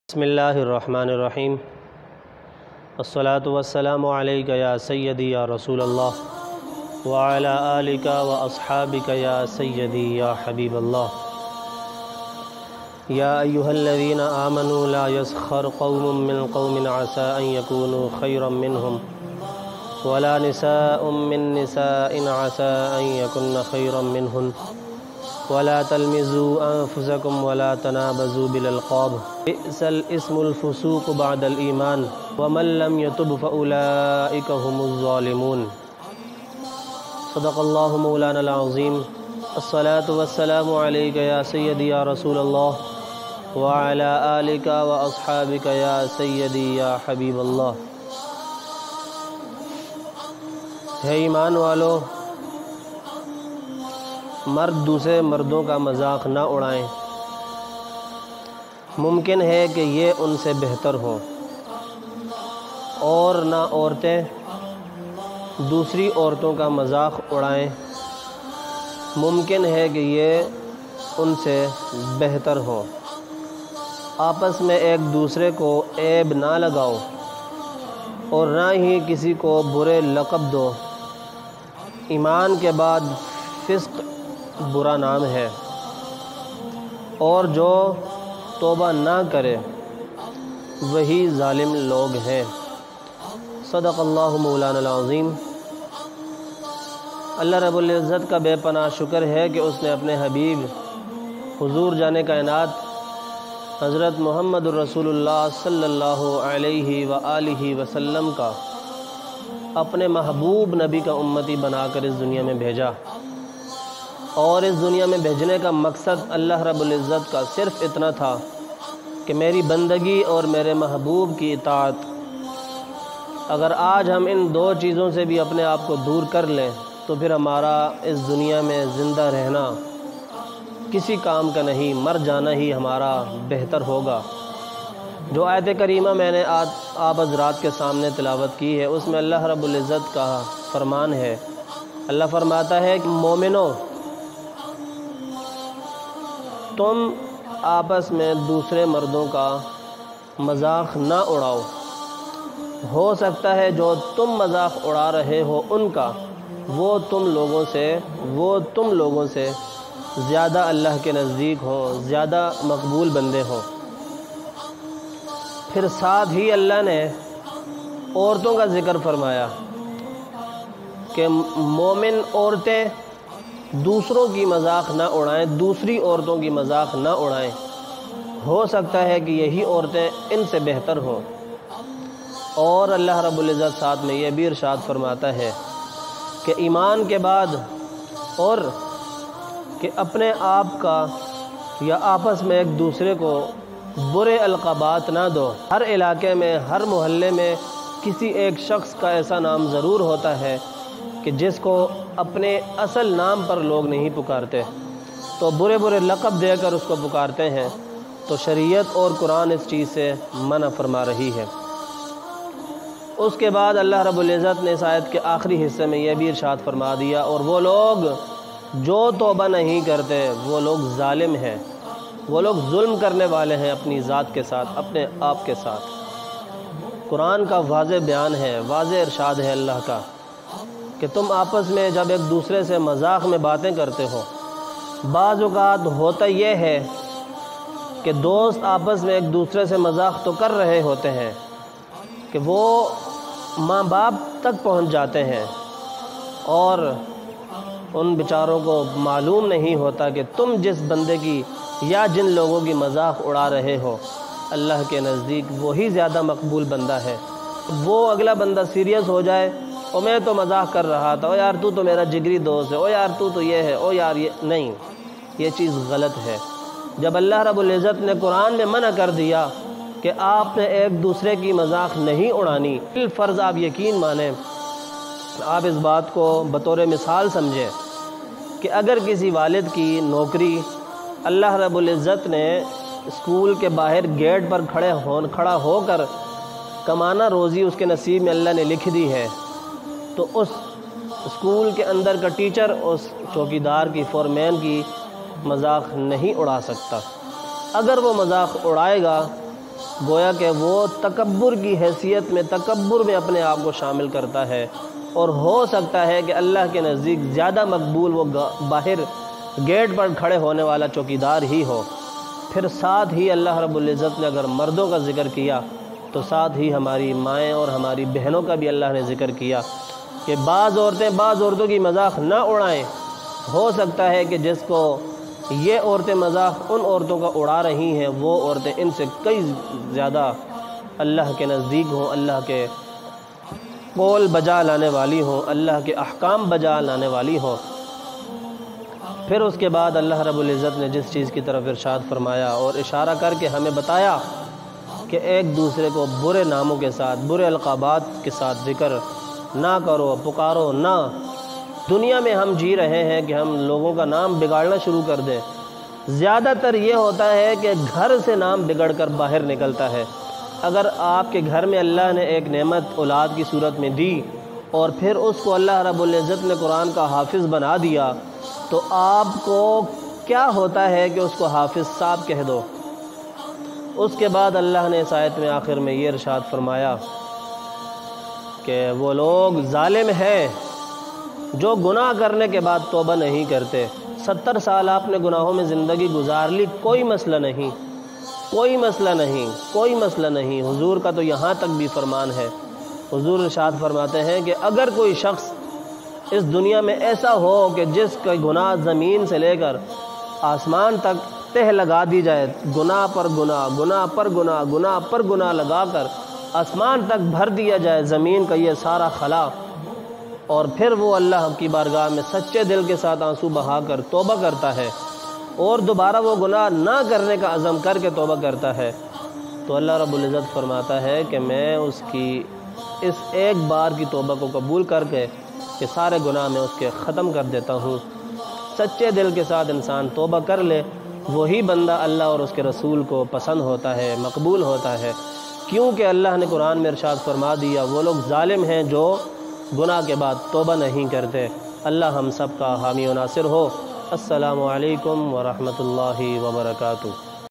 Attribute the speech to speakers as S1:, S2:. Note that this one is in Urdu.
S1: بسم اللہ الرحمن الرحیم الصلاۃ والسلام علیک یا سیدی یا رسول اللہ وعلی آلک واصحابک یا سیدی یا حبیب اللہ یا ایہا الذین آمنوا لا یسخر قوم من قوم عسى ان یکونوا خیرا منہم ولا نساء من نساء عسى ان یکن خیرا منہن ولا تلمزوا انفسکم ولا تنابزوا بالالقاب بئس الاسم الفسوق بعد الایمان ومن لم يتب فاولئک هم الظالمون صدق اللہ مولانا العظیم الصلاة والسلام علیک یا سیدی یا رسول اللہ وعلی آلک واصحابک یا سیدی یا حبیب اللہ۔ ہے ایمان والو، مرد دوسرے مردوں کا مذاق نہ اڑائیں۔ ممکن ہے کہ یہ ان سے بہتر ہوں، اور نہ عورتیں دوسری عورتوں کا مذاق اڑائیں۔ ممکن ہے کہ یہ ان سے بہتر ہوں۔ آپس میں ایک دوسرے کو عیب نہ لگاؤ اور نہ ہی کسی کو برے لقب دو۔ ایمان کے بعد فسق برا نام ہے، اور جو توبہ نہ کرے وہی ظالم لوگ ہیں۔ صدق اللہ مولانا العظیم۔ اللہ رب العزت کا بے پناہ شکر ہے کہ اس نے اپنے حبیب حضور جان کائنات حضرت محمد الرسول اللہ صلی اللہ علیہ وآلہ وسلم کا اپنے محبوب نبی کا امتی بنا کر اس دنیا میں بھیجا، اور اس دنیا میں بھیجنے کا مقصد اللہ رب العزت کا صرف اتنا تھا کہ میری بندگی اور میرے محبوب کی اطاعت۔ اگر آج ہم ان دو چیزوں سے بھی اپنے آپ کو دور کر لیں تو پھر ہمارا اس دنیا میں زندہ رہنا کسی کام کا نہیں، مر جانا ہی ہمارا بہتر ہوگا۔ جو آیت کریمہ میں نے آپ حضرات کے سامنے تلاوت کی ہے، اس میں اللہ رب العزت کا فرمان ہے۔ اللہ فرماتا ہے کہ مومنوں، تم آپس میں دوسرے مردوں کا مذاق نہ اڑاؤ۔ ہو سکتا ہے جو تم مذاق اڑا رہے ہو ان کا وہ تم لوگوں سے زیادہ اللہ کے نزدیک ہوں، زیادہ مقبول بندے ہوں۔ پھر ساتھ ہی اللہ نے عورتوں کا ذکر فرمایا کہ مومن عورتیں دوسروں کی مذاق نہ اڑائیں، دوسری عورتوں کی مذاق نہ اڑائیں۔ ہو سکتا ہے کہ یہی عورتیں ان سے بہتر ہوں۔ اور اللہ رب العزت ساتھ میں یہ بھی ارشاد فرماتا ہے کہ ایمان کے بعد اور کہ اپنے آپ کا یا آپس میں ایک دوسرے کو برے القابات نہ دو۔ ہر علاقے میں، ہر محلے میں کسی ایک شخص کا ایسا نام ضرور ہوتا ہے کہ جس کو اپنے اصل نام پر لوگ نہیں پکارتے، تو برے برے لقب دے کر اس کو پکارتے ہیں۔ تو شریعت اور قرآن اس چیز سے منع فرما رہی ہے۔ اس کے بعد اللہ رب العزت نے اس آیت کے آخری حصے میں یہ بھی ارشاد فرما دیا، اور وہ لوگ جو توبہ نہیں کرتے وہ لوگ ظالم ہیں، وہ لوگ ظلم کرنے والے ہیں اپنی ذات کے ساتھ، اپنے آپ کے ساتھ۔ قرآن کا واضح بیان ہے، واضح ارشاد ہے اللہ کا کہ تم آپس میں جب ایک دوسرے سے مذاق میں باتیں کرتے ہو، بعض اوقات ہوتا یہ ہے کہ دوست آپس میں ایک دوسرے سے مذاق تو کر رہے ہوتے ہیں کہ وہ ماں باپ تک پہنچ جاتے ہیں، اور ان بیچاروں کو معلوم نہیں ہوتا کہ تم جس بندے کی یا جن لوگوں کی مذاق اڑا رہے ہو اللہ کے نزدیک وہی زیادہ مقبول بندہ ہے۔ وہ اگلا بندہ سیریس ہو جائے، او میں تو مذاق کر رہا تھا، او یار تو میرا جگری دوست ہے، او یار تو یہ ہے، او یار یہ نہیں، یہ چیز غلط ہے۔ جب اللہ رب العزت نے قرآن میں منع کر دیا کہ آپ نے ایک دوسرے کی مذاق نہیں اڑانی، بالفرض آپ یقین مانیں، آپ اس بات کو بطور مثال سمجھیں کہ اگر کسی والد کی نوکری اللہ رب العزت نے اسکول کے باہر گیٹ پر کھڑا ہو کر کمانا روزی اس کے نصیب میں اللہ نے لکھ دی ہے، تو اس اسکول کے اندر کا ٹیچر اس چوکیدار کی، فورمین کی مذاق نہیں اڑا سکتا۔ اگر وہ مذاق اڑائے گا گویا کہ وہ تکبر کی حیثیت میں، تکبر میں اپنے آپ کو شامل کرتا ہے، اور ہو سکتا ہے کہ اللہ کے نزدیک زیادہ مقبول وہ باہر گیٹ پر کھڑے ہونے والا چوکیدار ہی ہو۔ پھر ساتھ ہی اللہ رب العزت نے اگر مردوں کا ذکر کیا تو ساتھ ہی ہماری مائیں اور ہماری بہنوں کا بھی اللہ نے ذکر کیا کہ بعض عورتوں کی مذاق نہ اڑائیں۔ ہو سکتا ہے کہ جس کو یہ عورتیں مذاق ان عورتوں کا اڑا رہی ہیں، وہ عورتیں ان سے کئی زیادہ اللہ کے نزدیک ہوں، اللہ کے قول بجا لانے والی ہوں، اللہ کے احکام بجا لانے والی ہوں۔ پھر اس کے بعد اللہ رب العزت نے جس چیز کی طرف ارشاد فرمایا اور اشارہ کر کے ہمیں بتایا کہ ایک دوسرے کو برے ناموں کے ساتھ، برے القابات کے ساتھ ذکر نہ کرو، پکارو نہ۔ دنیا میں ہم جی رہے ہیں کہ ہم لوگوں کا نام بگاڑنا شروع کر دیں۔ زیادہ تر یہ ہوتا ہے کہ گھر سے نام بگڑ کر باہر نکلتا ہے۔ اگر آپ کے گھر میں اللہ نے ایک نعمت اولاد کی صورت میں دی اور پھر اس کو اللہ رب العزت نے قرآن کا حافظ بنا دیا تو آپ کو کیا ہوتا ہے کہ اس کو حافظ صاحب کہہ دو۔ اس کے بعد اللہ نے اس آیت میں آخر میں یہ ارشاد فرمایا کہ وہ لوگ ظالم ہیں جو گناہ کرنے کے بعد توبہ نہیں کرتے۔ 70 سال آپ نے گناہوں میں زندگی گزار لی، کوئی مسئلہ نہیں، کوئی مسئلہ نہیں، کوئی مسئلہ نہیں۔ حضور کا تو یہاں تک بھی فرمان ہے، حضور ارشاد فرماتے ہیں کہ اگر کوئی شخص اس دنیا میں ایسا ہو کہ جس کا گناہ زمین سے لے کر آسمان تک تہ لگا دی جائے، گناہ پر گناہ، گناہ پر گناہ، گناہ پر گناہ لگا کر آسمان تک بھر دیا جائے زمین کا یہ سارا خلا، اور پھر وہ اللہ کی بارگاہ میں سچے دل کے ساتھ آنسو بہا کر توبہ کرتا ہے اور دوبارہ وہ گناہ نہ کرنے کا عزم کر کے توبہ کرتا ہے، تو اللہ رب العزت فرماتا ہے کہ میں اس کی اس ایک بار کی توبہ کو قبول کر کے کہ سارے گناہ میں اس کے ختم کر دیتا ہوں۔ سچے دل کے ساتھ انسان توبہ کر لے، وہی بندہ اللہ اور اس کے رسول کو پسند ہوتا ہے، مقبول ہوتا ہے، کیونکہ اللہ نے قرآن میں ارشاد فرما دیا وہ لوگ ظالم ہیں جو گناہ کے بعد توبہ نہیں کرتے۔ اللہ ہم سب کا حامی و ناصر ہو۔ السلام علیکم ورحمۃ اللہ وبرکاتہ۔